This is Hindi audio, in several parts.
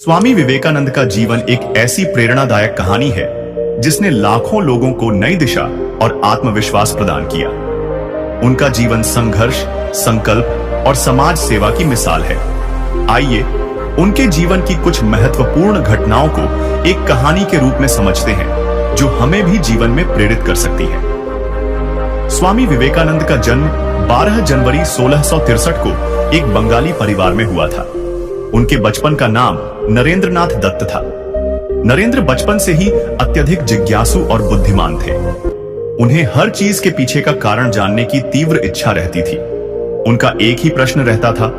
स्वामी विवेकानंद का जीवन एक ऐसी प्रेरणादायक कहानी है जिसने लाखों लोगों को नई दिशा और आत्मविश्वास प्रदान किया। उनका जीवन संघर्ष, संकल्प और समाज सेवा की मिसाल है। आइए उनके जीवन की कुछ महत्वपूर्ण घटनाओं को एक कहानी के रूप में समझते हैं जो हमें भी जीवन में प्रेरित कर सकती है। स्वामी विवेकानंद का जन्म 12 जनवरी 1663 को एक बंगाली परिवार में हुआ था। उनके बचपन का नाम नरेंद्रनाथ दत्त था। नरेंद्र बचपन से ही अत्यधिक जिज्ञासु और बुद्धिमान थे। उन्हें हर चीज के पीछे का कारण जानने की तीव्र इच्छा रहती थी। उनका एक ही प्रश्न रहता था,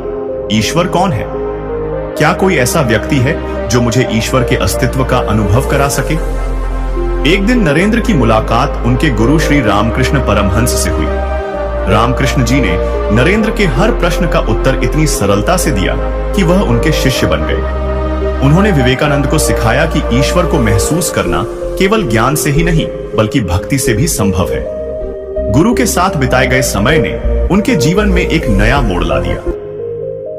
ईश्वर कौन है? क्या कोई ऐसा व्यक्ति है जो मुझे ईश्वर के अस्तित्व का अनुभव करा सके? एक दिन नरेंद्र की मुलाकात उनके गुरु श्री रामकृष्ण परमहंस से हुई। रामकृष्ण जी ने नरेंद्र के हर प्रश्न का उत्तर इतनी सरलता से दिया कि वह उनके शिष्य बन गए। उन्होंने विवेकानंद को सिखाया कि ईश्वर को महसूस करना केवल ज्ञान से ही नहीं बल्कि भक्ति से भी संभव है। गुरु के साथ बिताए गए समय ने उनके जीवन में एक नया मोड़ ला दिया।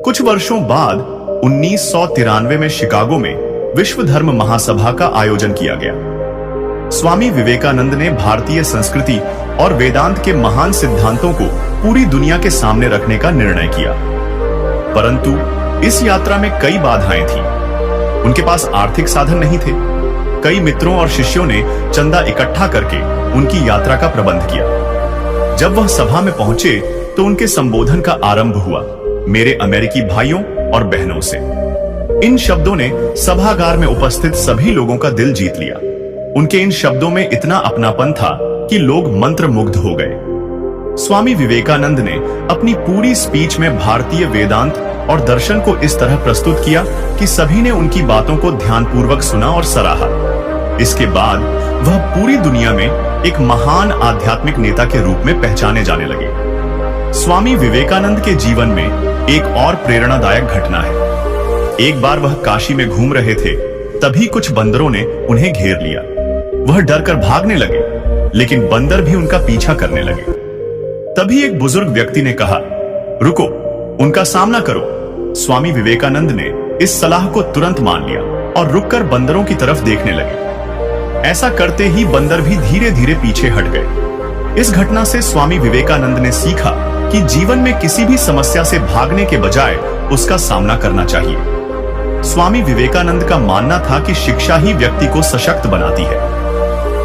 कुछ वर्षों बाद 1993 में शिकागो में विश्व धर्म महासभा का आयोजन किया गया। स्वामी विवेकानंद ने भारतीय संस्कृति और वेदांत के महान सिद्धांतों को पूरी दुनिया के सामने रखने का निर्णय किया। परंतु इस यात्रा में कई बाधाएं थीं। उनके पास आर्थिक साधन नहीं थे। कई मित्रों और शिष्यों ने चंदा इकट्ठा करके उनकी यात्रा का प्रबंध किया। जब वह सभा में पहुंचे तो उनके संबोधन का आरंभ हुआ, मेरे अमेरिकी भाइयों और बहनों से। इन शब्दों ने सभागार में उपस्थित सभी लोगों का दिल जीत लिया। उनके इन शब्दों में इतना अपनापन था कि लोग मंत्रमुग्ध हो गए। स्वामी विवेकानंद ने अपनी पूरी स्पीच में भारतीय वेदांत और दर्शन को इस तरह प्रस्तुत किया कि सभी ने उनकी बातों को ध्यानपूर्वक सुना और सराहा। इसके बाद वह पूरी दुनिया में एक महान आध्यात्मिक नेता के रूप में पहचाने जाने लगे। स्वामी विवेकानंद के जीवन में एक और प्रेरणादायक घटना है। एक बार वह काशी में घूम रहे थे, तभी कुछ बंदरों ने उन्हें घेर लिया। वह डरकर भागने लगे, लेकिन बंदर भी उनका पीछा करने लगे। तभी एक बुजुर्ग व्यक्ति ने कहा, रुको, उनका सामना करो। स्वामी विवेकानंद ने इस सलाह को तुरंत मान लिया और रुककर बंदरों की तरफ देखने लगे। ऐसा करते ही बंदर भी धीरे धीरे पीछे हट गए। इस घटना से स्वामी विवेकानंद ने सीखा कि जीवन में किसी भी समस्या से भागने के बजाय उसका सामना करना चाहिए। स्वामी विवेकानंद का मानना था कि शिक्षा ही व्यक्ति को सशक्त बनाती है।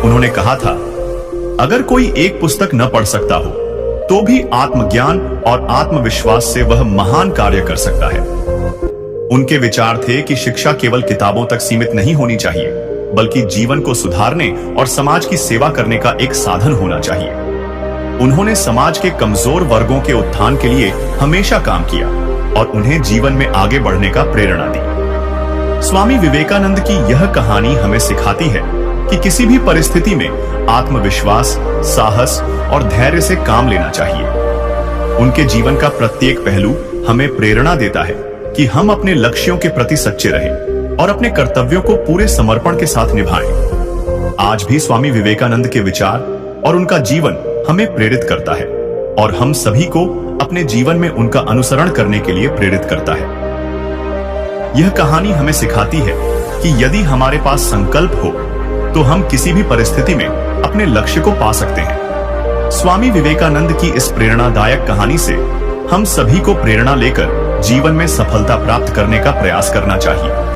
उन्होंने कहा था, अगर कोई एक पुस्तक न पढ़ सकता हो तो भी आत्मज्ञान और आत्मविश्वास से वह महान कार्य कर सकता है। उनके विचार थे कि शिक्षा केवल किताबों तक सीमित नहीं होनी चाहिए बल्कि जीवन को सुधारने और समाज की सेवा करने का एक साधन होना चाहिए। उन्होंने समाज के कमजोर वर्गों के उत्थान के लिए हमेशा काम किया और उन्हें जीवन में आगे बढ़ने का प्रेरणा दी। स्वामी विवेकानंद की यह कहानी हमें सिखाती है कि किसी भी परिस्थिति में आत्मविश्वास, साहस और धैर्य से काम लेना चाहिए। उनके जीवन का प्रत्येक पहलू हमें प्रेरणा देता है कि हम अपने लक्ष्यों के प्रति सच्चे रहें और अपने कर्तव्यों को पूरे समर्पण के साथ निभाएं। आज भी स्वामी विवेकानंद के विचार और उनका जीवन हमें प्रेरित करता है और हम सभी को अपने जीवन में उनका अनुसरण करने के लिए प्रेरित करता है। यह कहानी हमें सिखाती है कि यदि हमारे पास संकल्प हो तो हम किसी भी परिस्थिति में अपने लक्ष्य को पा सकते हैं। स्वामी विवेकानंद की इस प्रेरणादायक कहानी से हम सभी को प्रेरणा लेकर जीवन में सफलता प्राप्त करने का प्रयास करना चाहिए।